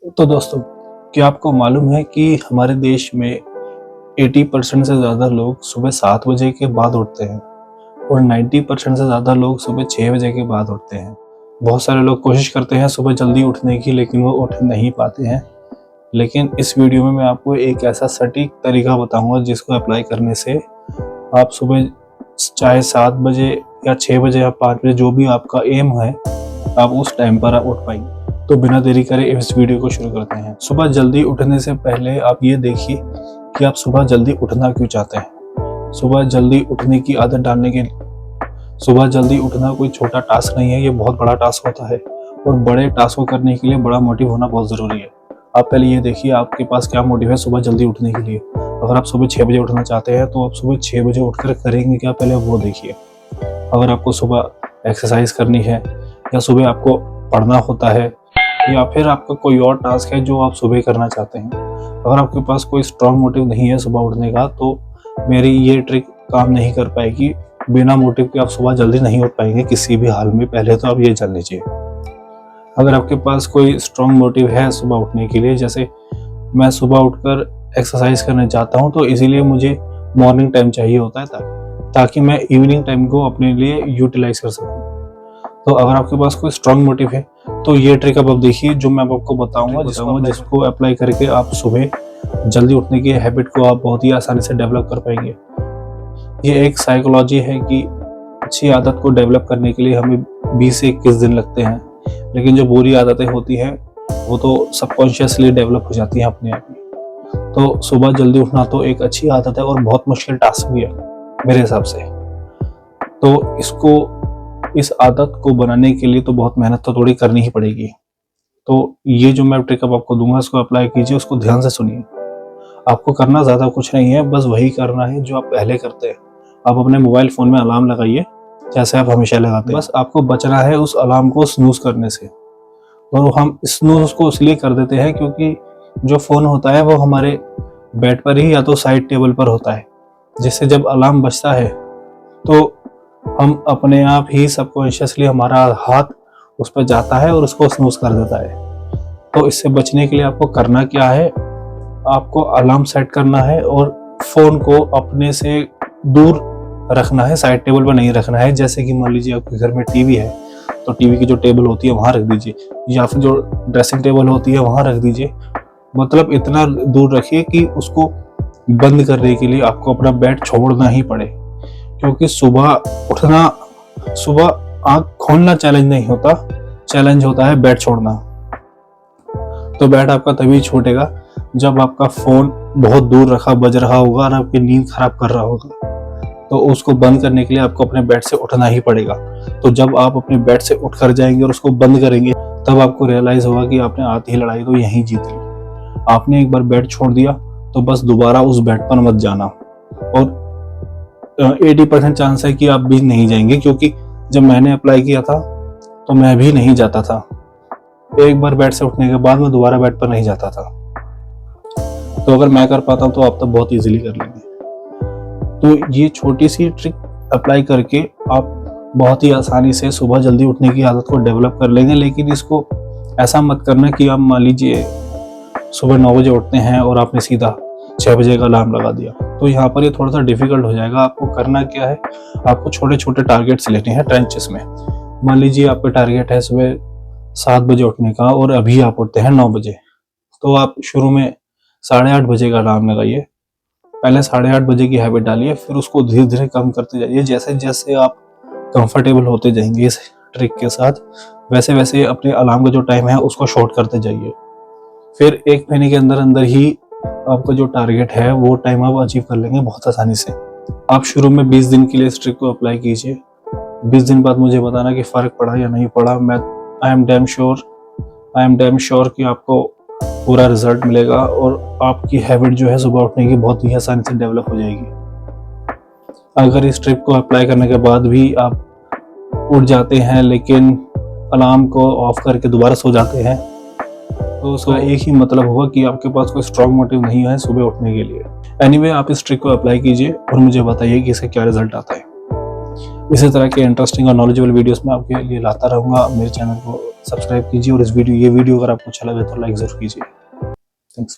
तो दोस्तों, क्या आपको मालूम है कि हमारे देश में 80% से ज़्यादा लोग सुबह 7 बजे के बाद उठते हैं और 90% से ज़्यादा लोग सुबह 6 बजे के बाद उठते हैं। बहुत सारे लोग कोशिश करते हैं सुबह जल्दी उठने की, लेकिन वो उठ नहीं पाते हैं। लेकिन इस वीडियो में मैं आपको एक ऐसा सटीक तरीका बताऊंगा जिसको अप्लाई करने से आप सुबह चाहे 7 बजे या 6 बजे या 5 बजे, जो भी आपका एम है, आप उस टाइम पर आप उठ पाएंगे। तो बिना देरी करे इस वीडियो को शुरू करते हैं। सुबह जल्दी उठने से पहले आप ये देखिए कि आप सुबह जल्दी उठना क्यों चाहते हैं। सुबह जल्दी उठने की आदत डालने के सुबह जल्दी उठना कोई छोटा टास्क नहीं है, ये बहुत बड़ा टास्क होता है और बड़े टास्क को करने के लिए बड़ा मोटिव होना बहुत ज़रूरी है। आप पहले ये देखिए आपके पास क्या मोटिव है सुबह जल्दी उठने के लिए। अगर आप सुबह 6 बजे उठना चाहते हैं तो आप सुबह 6 बजे उठकर करेंगे क्या, पहले वो देखिए। अगर आपको सुबह एक्सरसाइज करनी है या सुबह आपको पढ़ना होता है या फिर आपका कोई और टास्क है जो आप सुबह करना चाहते हैं, अगर आपके पास कोई स्ट्रॉन्ग मोटिव नहीं है सुबह उठने का, तो मेरी ये ट्रिक काम नहीं कर पाएगी। बिना मोटिव के आप सुबह जल्दी नहीं उठ पाएंगे किसी भी हाल में। पहले तो आप ये जान लीजिए। अगर आपके पास कोई स्ट्रॉन्ग मोटिव है सुबह उठने के लिए, जैसे मैं सुबह उठकर एक्सरसाइज करने चाहता हूँ तो इसीलिए मुझे मॉर्निंग टाइम चाहिए होता है ताकि मैं इवनिंग टाइम को अपने लिए यूटिलाइज कर सकूँ। तो अगर आपके पास कोई स्ट्रॉन्ग मोटिव है तो ये ट्रिक अब आप देखिए जो मैं आपको बताऊंगा, जिसको अप्लाई करके आप सुबह जल्दी उठने की हैबिट को आप बहुत ही आसानी से डेवलप कर पाएंगे। ये एक साइकोलॉजी है कि अच्छी आदत को डेवलप करने के लिए हमें 20 से 21 दिन लगते हैं, लेकिन जो बुरी आदतें होती हैं वो तो सबकॉन्शियसली डेवलप हो जाती हैं अपने आप में। तो सुबह जल्दी उठना तो एक अच्छी आदत है और बहुत मुश्किल टास्क भी है मेरे हिसाब से। तो इस आदत को बनाने के लिए तो बहुत मेहनत तो थोड़ी करनी ही पड़ेगी। तो ये जो मैं ट्रिक अब आपको दूंगा इसको अप्लाई कीजिए, उसको ध्यान से सुनिए। आपको करना ज़्यादा कुछ नहीं है, बस वही करना है जो आप पहले करते हैं। आप अपने मोबाइल फ़ोन में अलार्म लगाइए जैसे आप हमेशा लगाते हैं। बस आपको बचना है उस अलार्म को स्नूज़ करने से। और हम स्नूज़ को इसलिए कर देते हैं क्योंकि जो फ़ोन होता है वो हमारे बेड पर ही या तो साइड टेबल पर होता है, जिससे जब अलार्म बजता है तो हम अपने आप ही सबकॉन्शियसली हमारा हाथ उस पर जाता है और उसको स्नूज कर देता है। तो इससे बचने के लिए आपको करना क्या है, आपको अलार्म सेट करना है और फ़ोन को अपने से दूर रखना है, साइड टेबल पर नहीं रखना है। जैसे कि मान लीजिए आपके घर में टीवी है तो टीवी की जो टेबल होती है वहाँ रख दीजिए, या फिर जो ड्रेसिंग टेबल होती है वहाँ रख दीजिए। मतलब इतना दूर रखिए कि उसको बंद करने के लिए आपको अपना बेड छोड़ना ही पड़े, क्योंकि सुबह आंख खोलना चैलेंज नहीं होता, चैलेंज होता है बेड छोड़ना। तो बेड आपका तभी छूटेगा जब आपका फोन बहुत दूर रखा बज रहा होगा और आपकी नींद खराब कर रहा होगा। तो उसको बंद करने के लिए आपको अपने बेड से उठना ही पड़ेगा। तो जब आप अपने बेड से उठ कर जाएंगे और उसको बंद करेंगे तब आपको रियलाइज होगा कि आपने आधी लड़ाई तो यहीं जीत ली। आपने एक बार बेड छोड़ दिया तो बस दोबारा उस बेड पर मत जाना। और 80% चांस है कि आप भी नहीं जाएंगे, क्योंकि जब मैंने अप्लाई किया था तो मैं भी नहीं जाता था। एक बार बेड से उठने के बाद मैं दोबारा बेड पर नहीं जाता था। तो अगर मैं कर पाता हूँ तो आप तो बहुत इजीली कर लेंगे। तो ये छोटी सी ट्रिक अप्लाई करके आप बहुत ही आसानी से सुबह जल्दी उठने की आदत को डेवलप कर लेंगे। लेकिन इसको ऐसा मत करना कि आप मान लीजिए सुबह 9 बजे उठते हैं और आपने सीधा 6 बजे का अलार्म लगा दिया, तो यहाँ पर ये थोड़ा सा डिफिकल्ट हो जाएगा। आपको करना क्या है, आपको छोटे छोटे टारगेट्स लेने हैं ट्रेंचेस में। मान लीजिए आपका टारगेट है सुबह 7 बजे उठने का और अभी आप उठते हैं 9 बजे, तो आप शुरू में 8:30 बजे का अलार्म लगाइए। पहले 8:30 बजे की हैबिट डालिए, फिर उसको धीरे धीरे कम करते जाइए। जैसे जैसे आप कंफर्टेबल होते जाएंगे इस ट्रिक के साथ, वैसे वैसे अपने अलार्म का जो टाइम है उसको शॉर्ट करते जाइए। फिर 1 महीने के अंदर अंदर ही आपका जो टारगेट है वो टाइम आप अचीव कर लेंगे बहुत आसानी से। आप शुरू में 20 दिन के लिए इस ट्रिक को अप्लाई कीजिए। 20 दिन बाद मुझे बताना कि फ़र्क पड़ा या नहीं पड़ा। आई एम डैम श्योर कि आपको पूरा रिजल्ट मिलेगा और आपकी हैबिट जो है सुबह उठने की बहुत ही आसानी से डेवलप हो जाएगी। अगर इस ट्रिक को अप्लाई करने के बाद भी आप उठ जाते हैं लेकिन अलार्म को ऑफ करके दोबारा सो जाते हैं, तो उसका एक ही मतलब होगा कि आपके पास कोई स्ट्रॉन्ग मोटिव नहीं है सुबह उठने के लिए। एनीवे, आप इस ट्रिक को अप्लाई कीजिए और मुझे बताइए कि इसका क्या रिजल्ट आता है। इसी तरह के इंटरेस्टिंग और नॉलेजेबल वीडियोस मैं आपके लिए लाता रहूँगा। मेरे चैनल को सब्सक्राइब कीजिए और ये वीडियो अगर आपको अच्छा लगे तो लाइक ज़रूर कीजिए। थैंक्स।